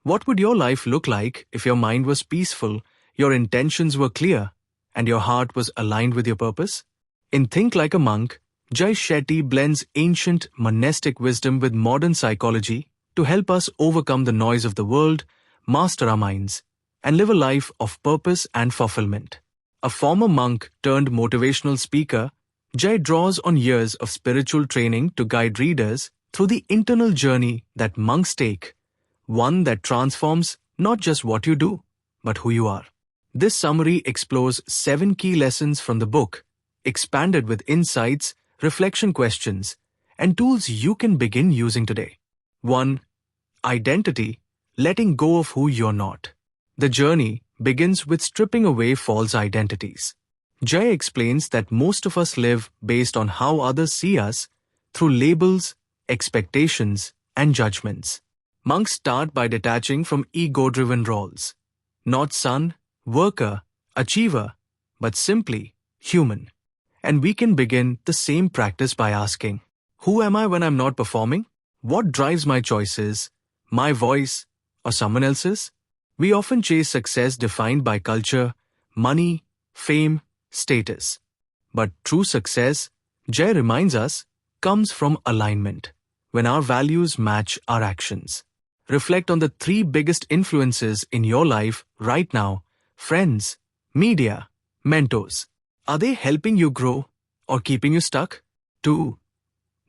What would your life look like if your mind was peaceful, your intentions were clear, and your heart was aligned with your purpose? In Think Like a Monk, Jay Shetty blends ancient monastic wisdom with modern psychology to help us overcome the noise of the world, master our minds, and live a life of purpose and fulfillment. A former monk turned motivational speaker, Jay draws on years of spiritual training to guide readers through the internal journey that monks take, one that transforms not just what you do, but who you are. This summary explores 7 key lessons from the book, expanded with insights, reflection questions, and tools you can begin using today. 1. Identity, letting go of who you're not. The journey begins with stripping away false identities. Jay explains that most of us live based on how others see us through labels, expectations, and judgments. Monks start by detaching from ego-driven roles. Not son, worker, achiever, but simply human. And we can begin the same practice by asking, who am I when I'm not performing? What drives my choices, my voice, or someone else's? We often chase success defined by culture, money, fame, status. But true success, Jay reminds us, comes from alignment, when our values match our actions. Reflect on the 3 biggest influences in your life right now: friends, media, mentors. Are they helping you grow or keeping you stuck? 2.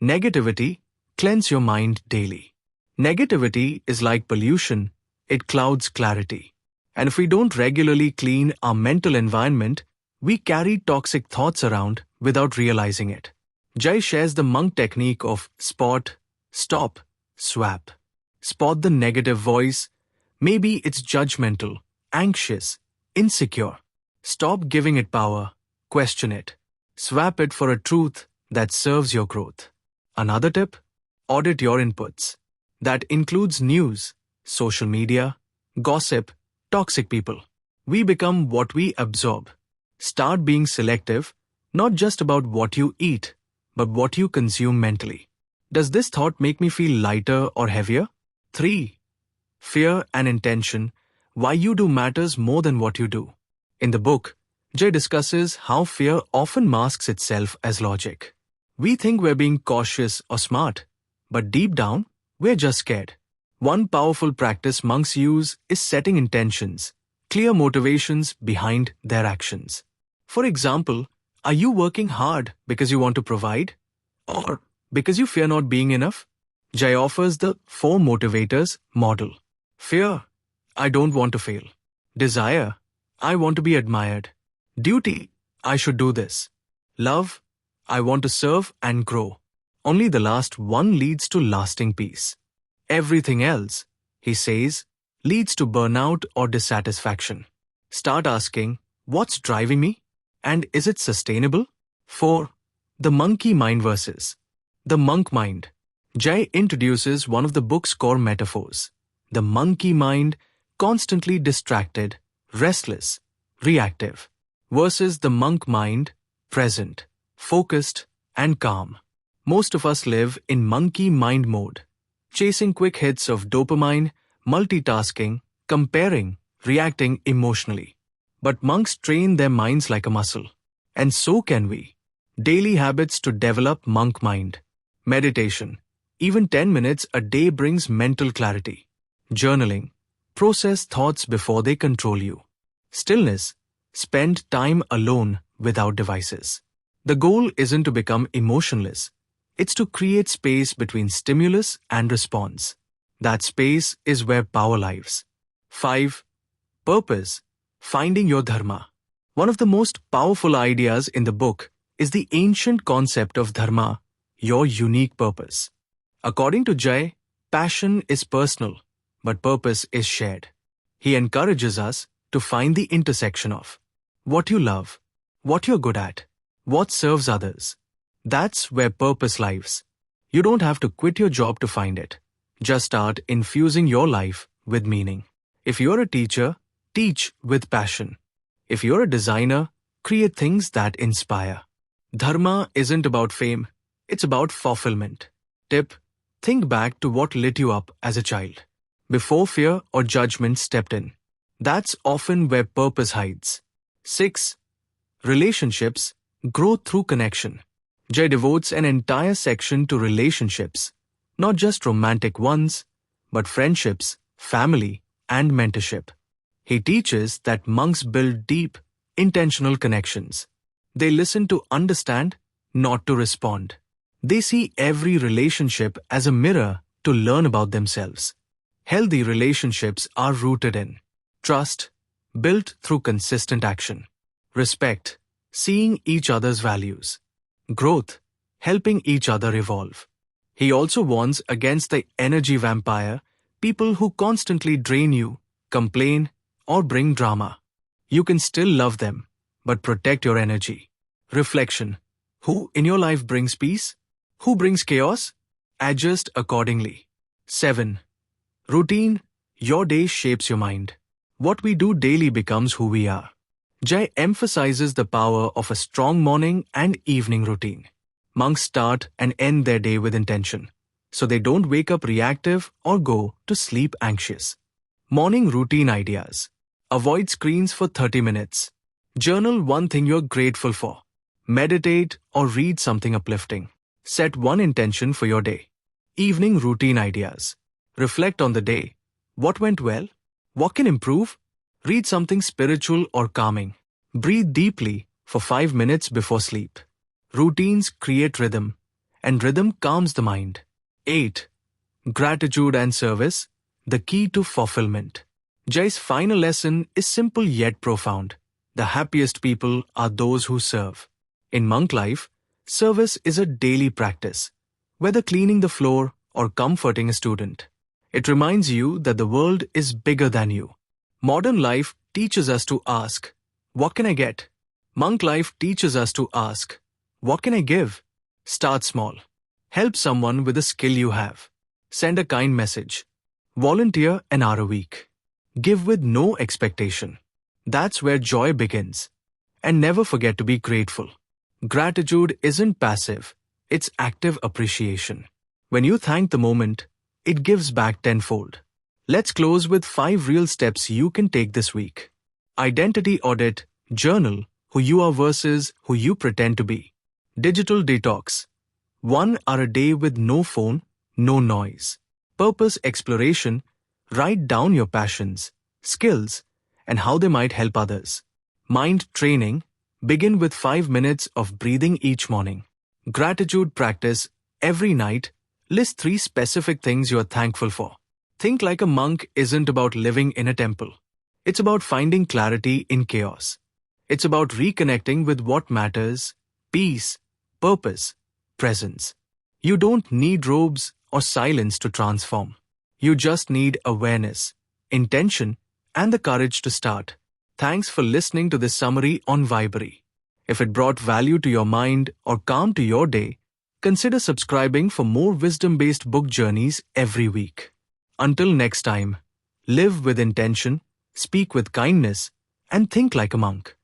Negativity, cleanse your mind daily. Negativity is like pollution, it clouds clarity. And if we don't regularly clean our mental environment, we carry toxic thoughts around without realizing it. Jay shares the monk technique of spot, stop, swap. Spot the negative voice. Maybe it's judgmental, anxious, insecure. Stop giving it power. Question it. Swap it for a truth that serves your growth. Another tip? Audit your inputs. That includes news, social media, gossip, toxic people. We become what we absorb. Start being selective, not just about what you eat, but what you consume mentally. Does this thought make me feel lighter or heavier? 3. Fear and intention, why you do matters more than what you do. In the book, Jay discusses how fear often masks itself as logic. We think we're being cautious or smart, but deep down, we're just scared. One powerful practice monks use is setting intentions, clear motivations behind their actions. For example, are you working hard because you want to provide? Or because you fear not being enough? Jay offers the 4 motivators model. Fear, I don't want to fail. Desire, I want to be admired. Duty, I should do this. Love, I want to serve and grow. Only the last one leads to lasting peace. Everything else, he says, leads to burnout or dissatisfaction. Start asking, what's driving me? And is it sustainable? 4. The monkey mind versus the monk mind. Jay introduces one of the book's core metaphors. The monkey mind, constantly distracted, restless, reactive, versus the monk mind, present, focused, and calm. Most of us live in monkey mind mode, chasing quick hits of dopamine, multitasking, comparing, reacting emotionally. But monks train their minds like a muscle. And so can we. Daily habits to develop monk mind. Meditation. Even 10 minutes a day brings mental clarity. Journaling. Process thoughts before they control you. Stillness. Spend time alone without devices. The goal isn't to become emotionless. It's to create space between stimulus and response. That space is where power lives. 5. Purpose. Finding your Dharma. One of the most powerful ideas in the book is the ancient concept of Dharma, your unique purpose. According to Jay, passion is personal, but purpose is shared. He encourages us to find the intersection of what you love, what you're good at, what serves others. That's where purpose lives. You don't have to quit your job to find it. Just start infusing your life with meaning. If you're a teacher, teach with passion. If you're a designer, create things that inspire. Dharma isn't about fame, it's about fulfillment. Tip: think back to what lit you up as a child. before fear or judgment stepped in. That's often where purpose hides. 6. Relationships grow through connection. Jay devotes an entire section to relationships, not just romantic ones, but friendships, family, and mentorship. He teaches that monks build deep, intentional connections. They listen to understand, not to respond. They see every relationship as a mirror to learn about themselves. Healthy relationships are rooted in trust, built through consistent action; respect, seeing each other's values; growth, helping each other evolve. He also warns against the energy vampire, people who constantly drain you, complain, or bring drama. You can still love them, but protect your energy. Reflection. Who in your life brings peace? Who brings chaos? Adjust accordingly. 7. Routine. Your day shapes your mind. What we do daily becomes who we are. Jay emphasizes the power of a strong morning and evening routine. Monks start and end their day with intention, so they don't wake up reactive or go to sleep anxious. Morning routine ideas. Avoid screens for 30 minutes. Journal one thing you're grateful for. Meditate or read something uplifting. Set one intention for your day. Evening routine ideas. Reflect on the day. What went well? What can improve? Read something spiritual or calming. Breathe deeply for 5 minutes before sleep. Routines create rhythm, and rhythm calms the mind. 8. Gratitude and service, the key to fulfillment. Jay's final lesson is simple yet profound. The happiest people are those who serve. In monk life, service is a daily practice, whether cleaning the floor or comforting a student. It reminds you that the world is bigger than you. Modern life teaches us to ask, what can I get? Monk life teaches us to ask, what can I give? Start small. Help someone with a skill you have. Send a kind message. Volunteer an hour a week. Give with no expectation. That's where joy begins. And never forget to be grateful. Gratitude isn't passive, it's active appreciation. When you thank the moment, it gives back tenfold. Let's close with 5 real steps you can take this week. Identity audit. Journal who you are versus who you pretend to be. Digital detox. 1 hour a day with no phone, no noise. Purpose exploration. Write down your passions, skills, and how they might help others. Mind training. Begin with 5 minutes of breathing each morning. Gratitude practice. Every night, list 3 specific things you are thankful for. Think like a monk isn't about living in a temple. It's about finding clarity in chaos. It's about reconnecting with what matters: peace, purpose, presence. You don't need robes or silence to transform. You just need awareness, intention, and the courage to start. Thanks for listening to this summary on Vibery. If it brought value to your mind or calm to your day, consider subscribing for more wisdom-based book journeys every week. Until next time, live with intention, speak with kindness, and think like a monk.